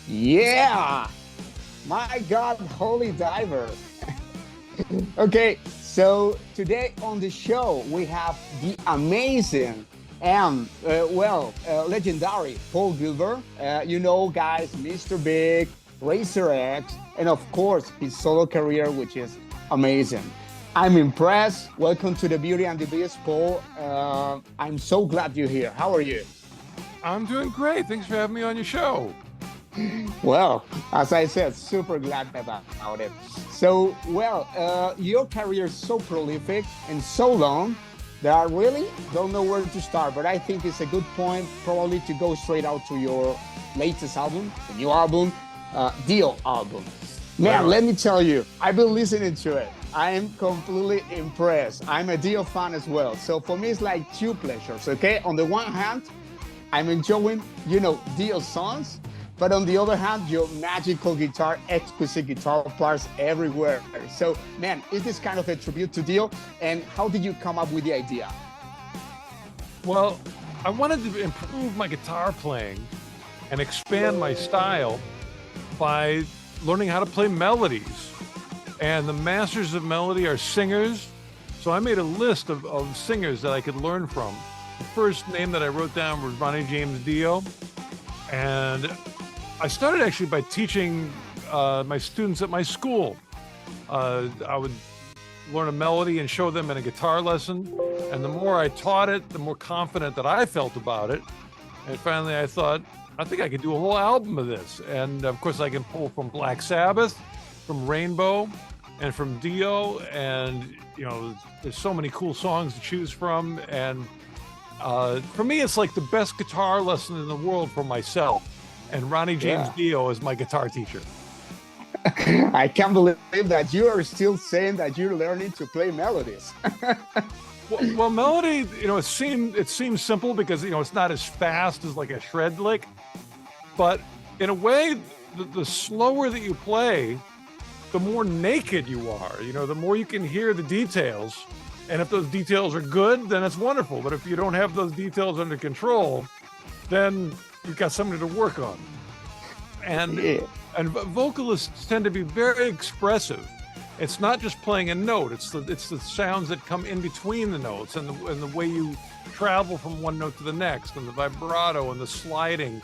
Yeah, my God, holy diver. Okay, so today on the show we have the amazing and legendary Paul Gilbert. Guys, Mr. Big, Racer X, and of course his solo career, which is amazing. I'm impressed. Welcome to the Beauty and the Beast, Paul. I'm so glad you're here. How are you? I'm doing great. Thanks for having me on your show. Well, as I said, super glad about it. Your career is so prolific and so long that I really don't know where to start. But I think it's a good point, probably, to go straight out to your latest album, the new album, Dio album. Man, Right. let me tell you, I've been listening to it. I am completely impressed. I'm a Dio fan as well. So for me, it's like two pleasures, okay? On the one hand, I'm enjoying, Dio songs, but on the other hand, your magical guitar, exquisite guitar parts everywhere. So, man, is this kind of a tribute to Dio? And how did you come up with the idea? Well, I wanted to improve my guitar playing and expand my style by learning how to play melodies. And the masters of melody are singers. So I made a list of singers that I could learn from. The first name that I wrote down was Ronnie James Dio. And I started actually by teaching my students at my school. I would learn a melody and show them in a guitar lesson. And the more I taught it, the more confident that I felt about it. And finally I thought, I think I could do a whole album of this. And of course I can pull from Black Sabbath, from Rainbow, and from Dio. And, there's so many cool songs to choose from. And for me, it's like the best guitar lesson in the world for myself. And Ronnie James Dio is my guitar teacher. I can't believe that you are still saying that you're learning to play melodies. Well, melody, it seems simple because it's not as fast as like a shred lick, but in a way, the slower that you play, the more naked you are. The more you can hear the details, and if those details are good, then it's wonderful. But if you don't have those details under control, then you've got something to work on. And Yeah. and vocalists tend to be very expressive. It's not just playing a note; it's the sounds that come in between the notes, and the way you travel from one note to the next, and the vibrato and the sliding,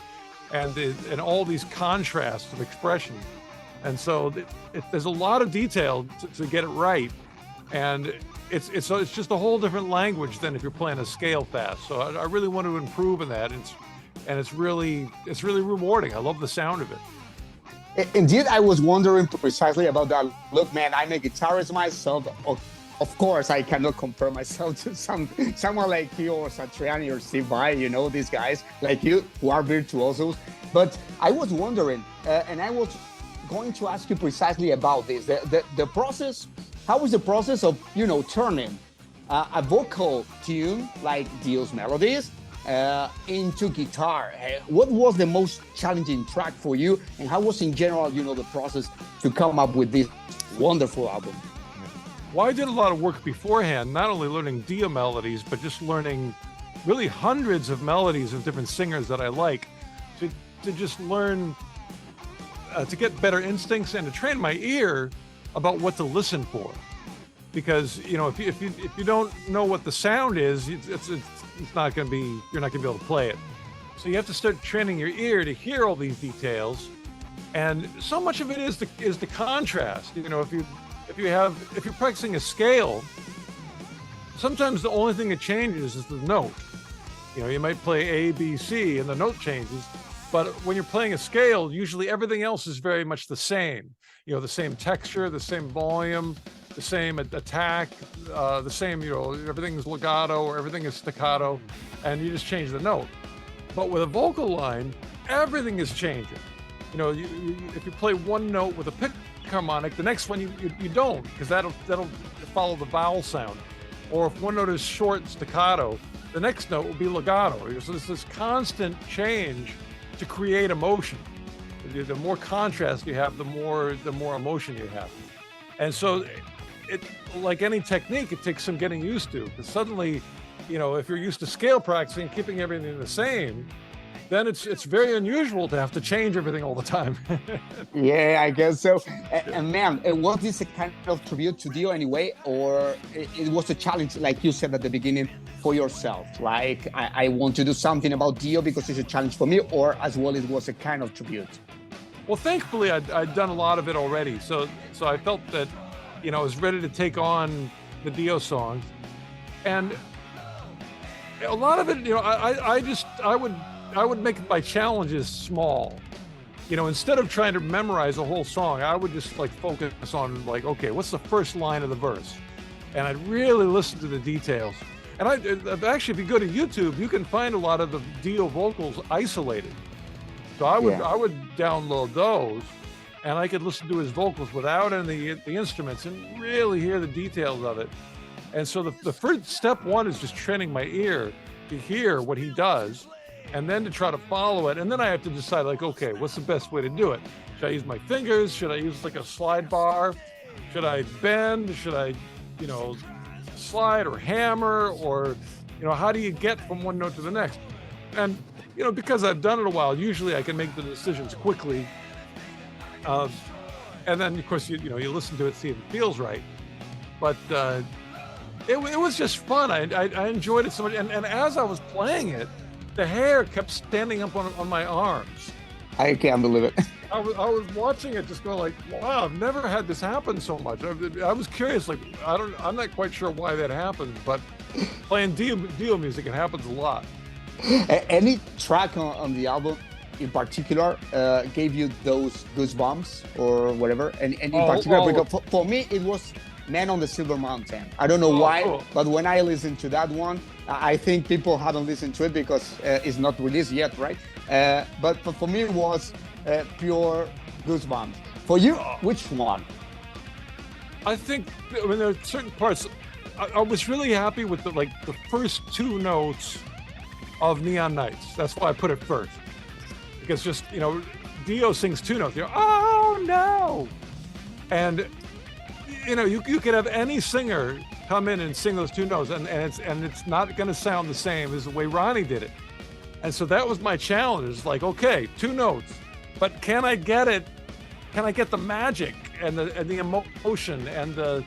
and all these contrasts of expression. And so there's a lot of detail to get it right, and it's just a whole different language than if you're playing a scale fast. So I really want to improve in that. It's really rewarding. I love the sound of it. Indeed, I was wondering precisely about that. Look, man, I'm a guitarist myself. Of course, I cannot compare myself to someone like you or Satriani or Steve Vai, these guys like you who are virtuosos. But I was wondering, and I was going to ask you precisely about this. The process, how is the process of, turning a vocal tune like Dio's melodies into guitar? What was the most challenging track for you, and how was in general, the process to come up with this wonderful album? Well, I did a lot of work beforehand, not only learning Dio melodies, but just learning really hundreds of melodies of different singers that I like, to just learn to get better instincts and to train my ear about what to listen for. Because if you don't know what the sound is, it's not going to be, you're not going to be able to play it. So you have to start training your ear to hear all these details, and so much of it is the contrast. If you're practicing a scale, sometimes the only thing that changes is the note. You might play A, B, C, and the note changes. But when you're playing a scale, usually everything else is very much the same. The same texture, the same volume, the same attack, the same, everything's legato or everything is staccato, and you just change the note. But with a vocal line, everything is changing. If you play one note with a pick harmonic, the next one you don't, because that'll follow the vowel sound. Or if one note is short and staccato, the next note will be legato. So there's this constant change to create emotion. The more contrast you have, the more emotion you have. And so it, like any technique, it takes some getting used to, because suddenly, if you're used to scale practicing, keeping everything the same, then it's very unusual to have to change everything all the time. Yeah, I guess so. And man, was this a kind of tribute to Dio anyway, or it was a challenge, like you said at the beginning, for yourself? Like, I want to do something about Dio because it's a challenge for me, or as well, it was a kind of tribute? Well, thankfully, I'd done a lot of it already, so I felt that, I was ready to take on the Dio songs, and a lot of it, I would make my challenges small. Instead of trying to memorize a whole song, I would just like focus on like, okay, what's the first line of the verse? And I'd really listen to the details. And actually, if you go to YouTube, you can find a lot of the Dio vocals isolated. So I would download those, and I could listen to his vocals without any of the instruments and really hear the details of it. And so the first step one is just training my ear to hear what he does, and then to try to follow it. And then I have to decide, like, okay, what's the best way to do it? Should I use my fingers? Should I use like a slide bar? Should I bend? Should I, slide or hammer? Or, how do you get from one note to the next? And, because I've done it a while, usually I can make the decisions quickly. And then, of course, you listen to it, see if it feels right. But it was just fun. I enjoyed it so much. And as I was playing it, the hair kept standing up on my arms. I can't believe it. I was watching it just going like, wow, I've never had this happen so much. I was curious, like, I'm not quite sure why that happens, but playing Dio music, it happens a lot. Any track on the album in particular gave you those goosebumps or whatever? And in particular, because for me, it was Man on the Silver Mountain. I don't know why, cool. But when I listened to that one, I think people haven't listened to it because it's not released yet, right? But for me, it was pure goosebumps. For you, which one? I think, there are certain parts. I was really happy with the first two notes of Neon Nights. That's why I put it first. Because just, Dio sings two notes. Oh no! And you could have any singer come in and sing those two notes, and it's not going to sound the same as the way Ronnie did it. And so that was my challenge. It's like, okay, two notes, but can I get it? Can I get the magic and the emotion and the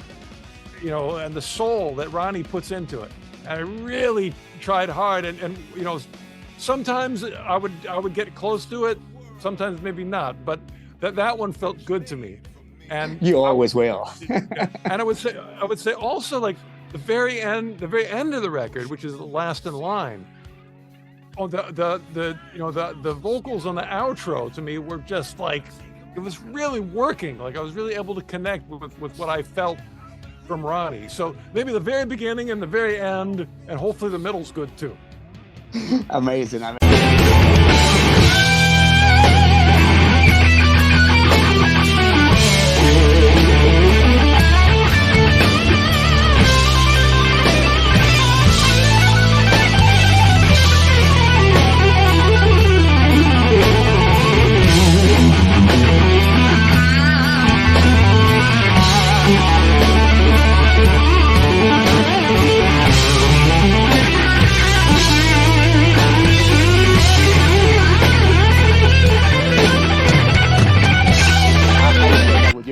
and the soul that Ronnie puts into it? And I really tried hard, and sometimes I would get close to it, sometimes maybe not, but that one felt good to me. And you always will. And I would say also, like, the very end of the record, which is the last in line. Oh, the vocals on the outro to me were just like, it was really working. Like I was really able to connect with what I felt from Ronnie. So maybe the very beginning and the very end, and hopefully the middle's good too. Amazing.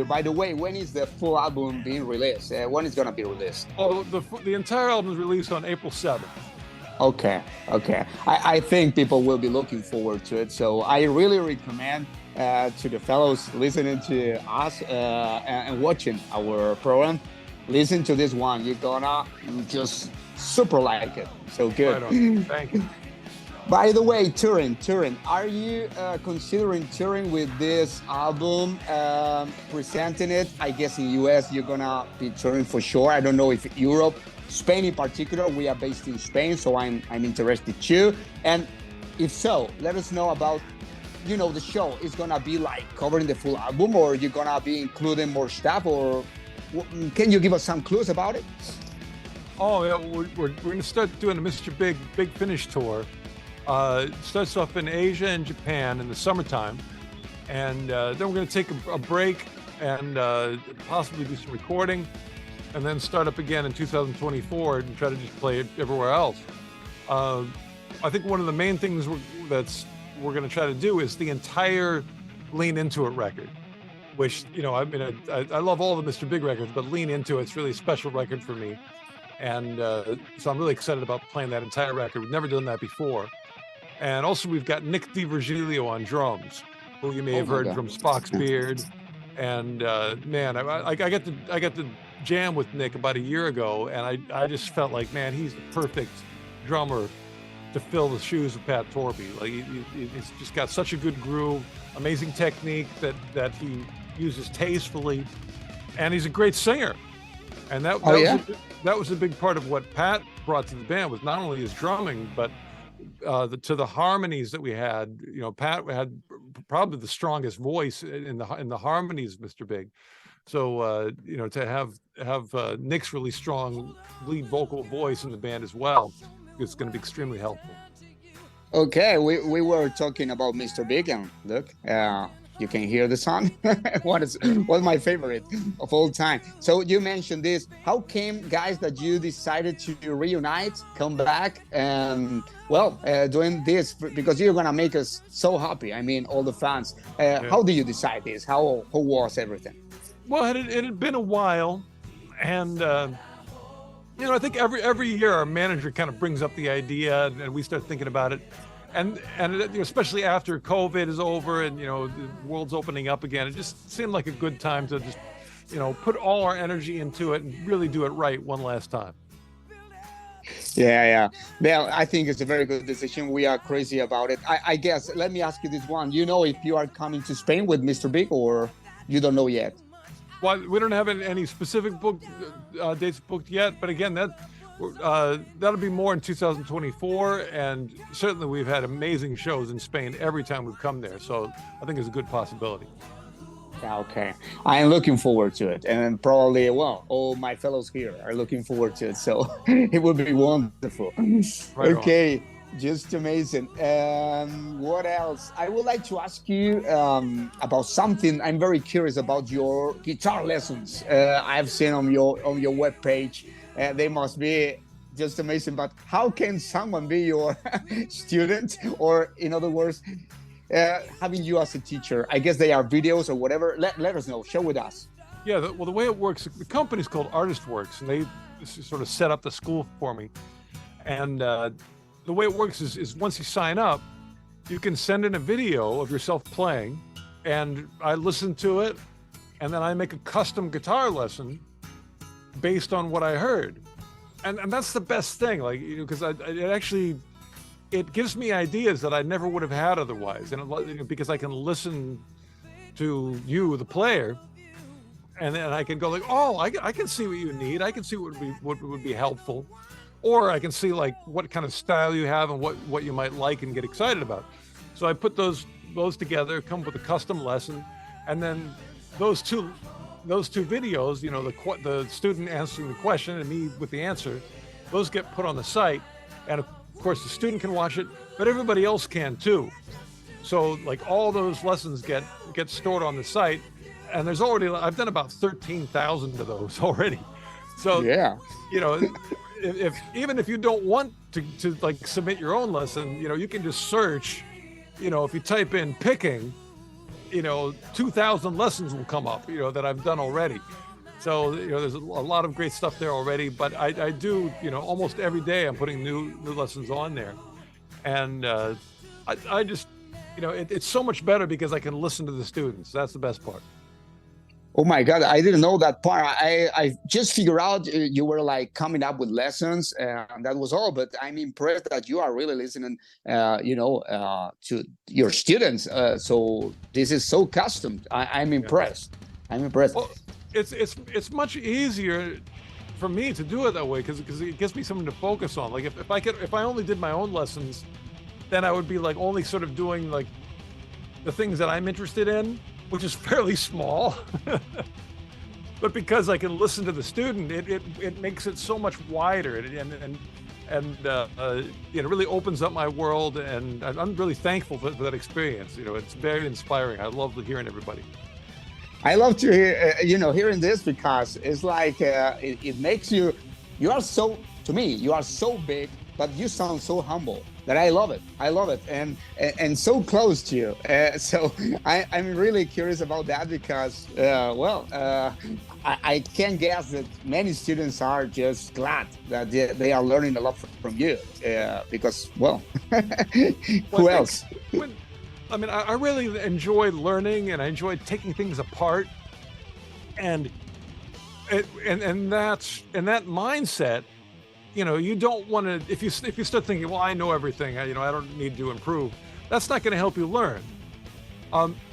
By the way, when is the full album being released? When is gonna be released? Oh, the entire album is released on April 7th. Okay. I think people will be looking forward to it. So I really recommend to the fellows listening to us and watching our program, listen to this one. You're gonna just super like it. So good. Right on. Thank you. By the way, touring, are you considering touring with this album, presenting it? I guess in US, you're gonna be touring for sure. I don't know if Europe, Spain in particular, we are based in Spain, so I'm interested too. And if so, let us know about, the show is gonna be like covering the full album, or you're gonna be including more stuff, or can you give us some clues about it? Oh, yeah, we're gonna start doing a Mr. Big Finish tour. It starts off in Asia and Japan in the summertime, and then we're going to take a break and possibly do some recording, and then start up again in 2024 and try to just play it everywhere else. I think one of the main things that's we're going to try to do is the entire Lean Into It record, which, you know, I mean, I love all the Mr. Big records, but Lean Into It's really a special record for me. And so I'm really excited about playing that entire record. We've never done that before. And also we've got Nick DiVirgilio on drums, who you may have heard from Spock's Beard. And man, I got to jam with Nick about a year ago, and I just felt like, man, he's the perfect drummer to fill the shoes of Pat Torby. Like he's just got such a good groove, amazing technique that he uses tastefully, and he's a great singer. And that was a big part of what Pat brought to the band, was not only his drumming, but to the harmonies that we had. You know, Pat had probably the strongest voice in the harmonies of Mr. Big. So you know, to have Nick's really strong lead vocal voice in the band as well, it's going to be extremely helpful. Okay, we were talking about Mr. Big, and look, you can hear the song. What's my favorite of all time. So you mentioned this. How came, guys, that you decided to reunite, come back, and doing this? Because you're gonna make us so happy. I mean, all the fans. How did you decide this? How was everything? Well, it had been a while, and you know, I think every year our manager kind of brings up the idea, and we start thinking about it. And especially after COVID is over and, you know, the world's opening up again, it just seemed like a good time to just, you know, put all our energy into it and really do it right one last time. Yeah. Well, I think it's a very good decision. We are crazy about it. I guess, let me ask you this one. You know if you are coming to Spain with Mr. Big, or you don't know yet? Well, we don't have any specific dates booked yet, but again, that'll be more in 2024, and certainly we've had amazing shows in Spain every time we've come there, so I think it's a good possibility. Okay, I am looking forward to it, and probably, all my fellows here are looking forward to it, so it would be wonderful. Right. Okay, just amazing. What else? I would like to ask you about something. I'm very curious about your guitar lessons. I've seen on your webpage. They must be just amazing, but how can someone be your student, or in other words, having you as a teacher? I guess they are videos or whatever. Let us know, share with us. Yeah, the way it works, the company's called Artist Works, and they sort of set up the school for me. And the way it works is once you sign up, you can send in a video of yourself playing, and I listen to it, and then I make a custom guitar lesson based on what I heard. And that's the best thing, like, you know, because it gives me ideas that I never would have had otherwise, and because I can listen to you, the player, and then I can go like, oh, I can see what you need, I can see what would be helpful, or I can see like what kind of style you have and what you might like and get excited about. So I put those together, come up with a custom lesson, and then those two videos, you know, the student answering the question and me with the answer, those get put on the site, and of course the student can watch it, but everybody else can too. So like all those lessons get stored on the site, and there's already, I've done about 13,000 of those already. So yeah, you know, even if you don't want to like submit your own lesson, you know, you can just search, you know, if you type in picking, you know, 2,000 lessons will come up, you know, that I've done already. So, you know, there's a lot of great stuff there already, but I do, you know, almost every day I'm putting new lessons on there. And I just, you know, it's so much better because I can listen to the students. That's the best part. Oh my God, I didn't know that part. I just figured out you were like coming up with lessons, and that was all. But I'm impressed that you are really listening, to your students. So this is so custom. I'm impressed. I'm impressed. Well, it's much easier for me to do it that way because it gives me something to focus on. Like if I only did my own lessons, then I would be like only sort of doing like the things that I'm interested in, which is fairly small. But because I can listen to the student, it makes it so much wider, and it really opens up my world, and I'm really thankful for that experience. You know, it's very inspiring. I love hearing everybody. I love to hear, hearing this, because it's like it makes you are so, to me, you are so big but you sound so humble that I love it. I love it, and so close to you. So I'm really curious about that because, I can guess that many students are just glad that they are learning a lot from you. Because, well, Well, who I think else? when, I mean, I really enjoy learning and I enjoy taking things apart, and that mindset. You don't want to, if you start thinking, well, I know everything, I don't need to improve. That's not going to help you learn.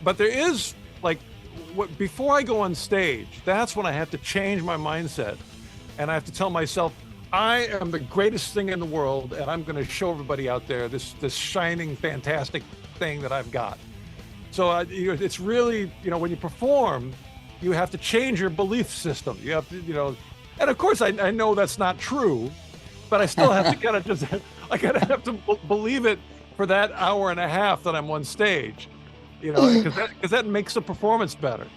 But there is like, before I go on stage, that's when I have to change my mindset, and I have to tell myself, I am the greatest thing in the world, and I'm going to show everybody out there this shining, fantastic thing that I've got. So it's really, when you perform, you have to change your belief system. You have to, and of course, I know that's not true, but I still have to kind of have to believe it for that hour and a half that I'm on stage, because that makes the performance better.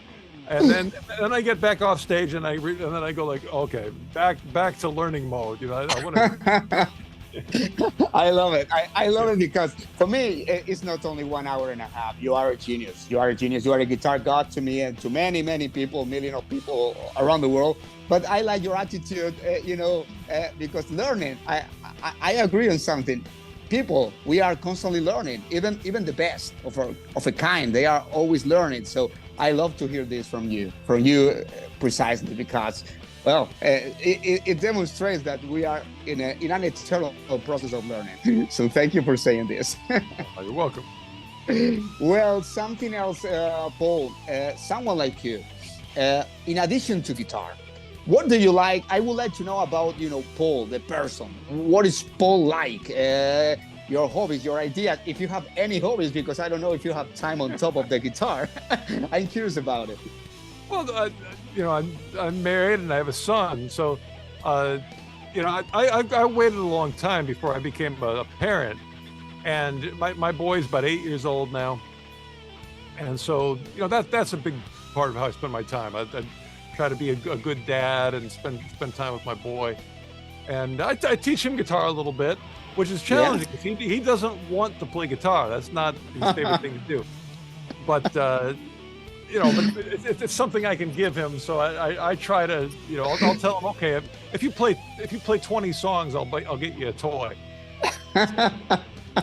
And then I get back off stage and then I go like, okay, back to learning mode. I want to. I love it. I love it because for me, it's not only 1 hour and a half. You are a genius. You are a genius. You are a guitar god to me and to many, many people, millions of people around the world. But I like your attitude, because learning, I agree on something. People, we are constantly learning, even the best of a kind. They are always learning. So I love to hear this from you precisely because, well, it demonstrates that we are in an eternal process of learning. So thank you for saying this. You're welcome. Well, something else, Paul, someone like you, in addition to guitar, what do you like? I would like to know about, Paul, the person. What is Paul like? Your hobbies, your ideas, if you have any hobbies, because I don't know if you have time on top of the guitar. I'm curious about it. Well, I'm married and I have a son, so I waited a long time before I became a parent, and my boy's about 8 years old now, and so that's a big part of how I spend my time. I try to be a good dad and spend time with my boy, and I teach him guitar a little bit, which is challenging because he doesn't want to play guitar. That's not his favorite thing to do, but. But it's something I can give him. So I try to, I'll tell him, okay, if you play 20 songs, I'll get you a toy.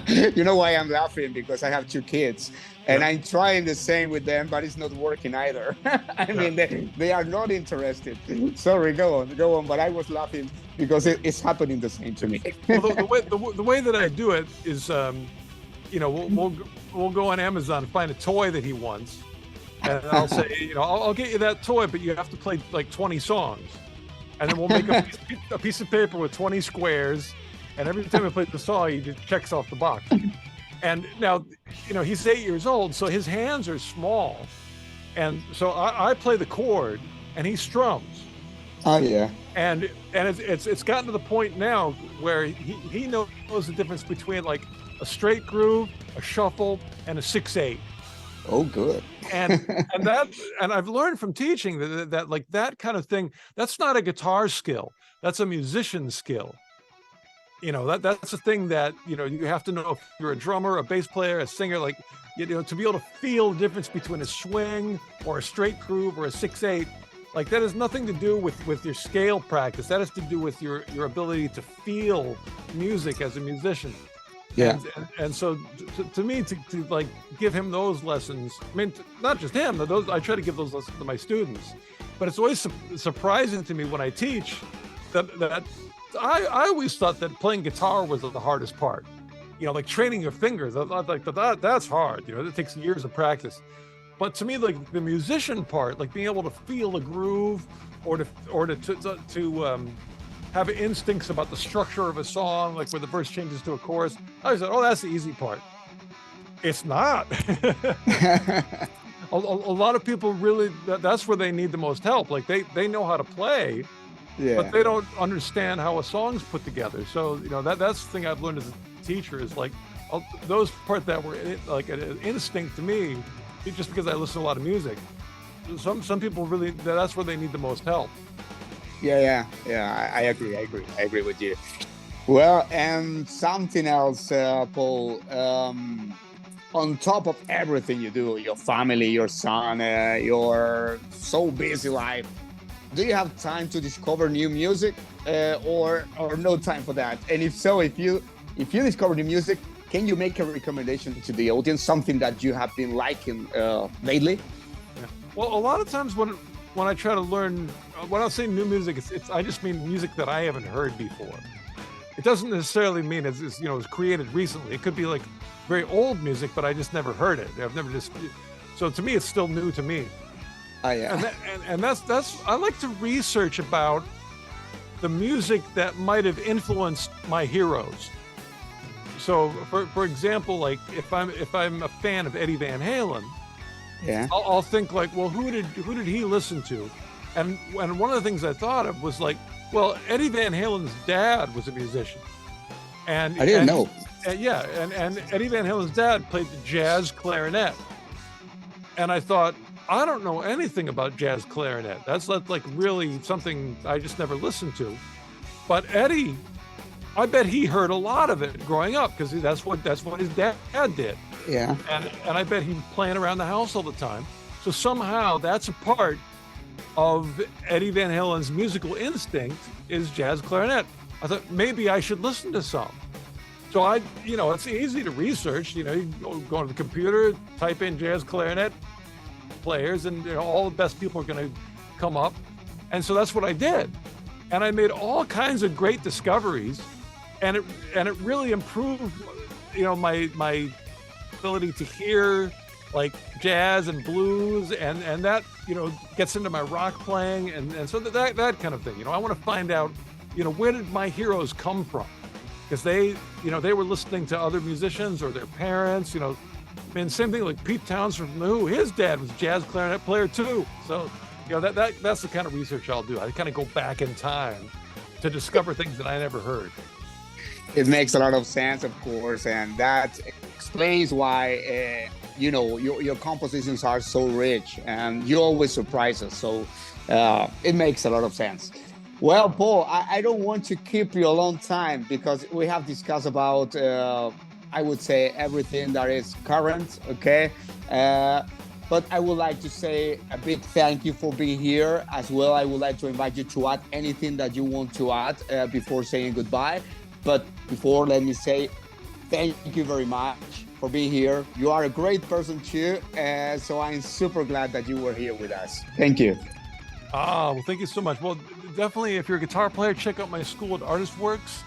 You know why I'm laughing? Because I have 2 kids and I'm trying the same with them, but it's not working either. I mean, they are not interested. Sorry, go on. But I was laughing because it's happening the same to me. Well, the way that I do it is, we'll go on Amazon and find a toy that he wants. And I'll say, I'll get you that toy, but you have to play like 20 songs. And then we'll make a piece of paper with 20 squares. And every time he plays the song, he just checks off the box. And now, he's 8 years old, so his hands are small. And so I play the chord and he strums. Oh, yeah. And it's gotten to the point now where he knows the difference between like a straight groove, a shuffle, and a 6/8. Oh, good. and I've learned from teaching that like that kind of thing, that's not a guitar skill, that's a musician skill. That's a thing that you have to know if you're a drummer, a bass player, a singer, like to be able to feel the difference between a swing or a straight groove or a 6/8. Like that has nothing to do with your scale practice. That has to do with your ability to feel music as a musician. Yeah. And so to me, to like give him those lessons, I mean, not just him, those I try to give those lessons to my students, but it's always surprising to me when I teach that I always thought that playing guitar was the hardest part, like training your fingers. That's hard. It takes years of practice. But to me, like the musician part, like being able to feel a groove or to have instincts about the structure of a song, like where the verse changes to a chorus. I said, that's the easy part. It's not. a lot of people really, that's where they need the most help. Like they know how to play, but they don't understand how a song's put together. So, that's the thing I've learned as a teacher is like those parts that were like an instinct to me, just because I listen to a lot of music. Some people really, that's where they need the most help. Yeah. I agree with you. Well, and something else, Paul. On top of everything you do, your family, your son, your so busy life, do you have time to discover new music, or no time for that? And if so, if you discover new music, can you make a recommendation to the audience, something that you have been liking lately? Yeah. Well, a lot of times when I try to learn, when I say new music, it's I just mean music that I haven't heard before. It doesn't necessarily mean it's created recently. It could be like very old music, but I just never heard it. I've never just so to me it's still new to me. Oh yeah. And that's I like to research about the music that might have influenced my heroes. So for example, like if I'm a fan of Eddie Van Halen, Yeah. I'll think like, well, who did he listen to? And one of the things I thought of was like, well, Eddie Van Halen's dad was a musician, and I didn't know. yeah, and Eddie Van Halen's dad played the jazz clarinet, and I thought, I don't know anything about jazz clarinet. That's like really something I just never listened to. But Eddie, I bet he heard a lot of it growing up because that's what his dad did. Yeah. And I bet he was playing around the house all the time. So somehow that's a part of Eddie Van Halen's musical instinct is jazz clarinet. I thought maybe I should listen to some. So it's easy to research. You go to the computer, type in jazz clarinet players, and all the best people are going to come up. And so that's what I did. And I made all kinds of great discoveries, and it really improved, my ability to hear like jazz and blues, and that gets into my rock playing, and so that kind of thing. I want to find out where did my heroes come from, because they were listening to other musicians or their parents. And same thing like Pete Townsend from The Who, his dad was a jazz clarinet player too. So that's the kind of research I'll do. I kind of go back in time to discover things that I never heard. It makes a lot of sense, of course, and that explains why your compositions are so rich, and you always surprise us. So it makes a lot of sense. Well, Paul, I don't want to keep you a long time because we have discussed about, I would say, everything that is current. Okay. But I would like to say a big thank you for being here as well. I would like to invite you to add anything that you want to add before saying goodbye. But before, let me say thank you very much for being here. You are a great person too. So I'm super glad that you were here with us. Thank you. Well, thank you so much. Well, definitely, if you're a guitar player, check out my school at Artist Works.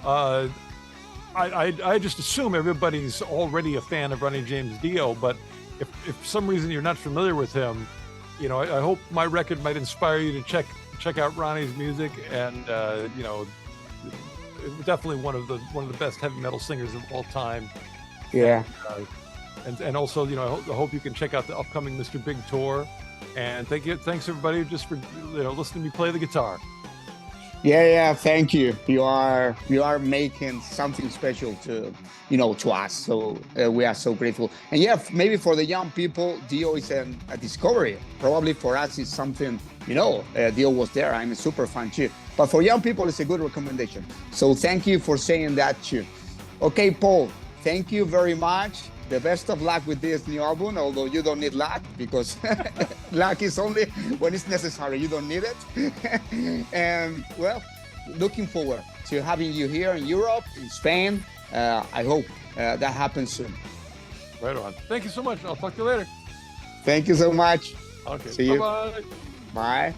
I just assume everybody's already a fan of Ronnie James Dio, but if for some reason you're not familiar with him, I hope my record might inspire you to check out Ronnie's music, and definitely one of the best heavy metal singers of all time. Yeah. And also, I hope you can check out the upcoming Mr. Big tour. And thanks everybody just for listening to me play the guitar. Yeah, thank you. You are making something special to us. So we are so grateful. And yeah, maybe for the young people, Dio is a discovery. Probably for us, it's something Dio was there. I'm a super fan too. But for young people, it's a good recommendation. So thank you for saying that too. Okay, Paul, thank you very much. The best of luck with this new album, although you don't need luck, because luck is only when it's necessary. You don't need it. And well, looking forward to having you here in Europe, in Spain. I hope that happens soon. Right on. Thank you so much. I'll talk to you later. Thank you so much. Okay. See you. Bye-bye. Bye.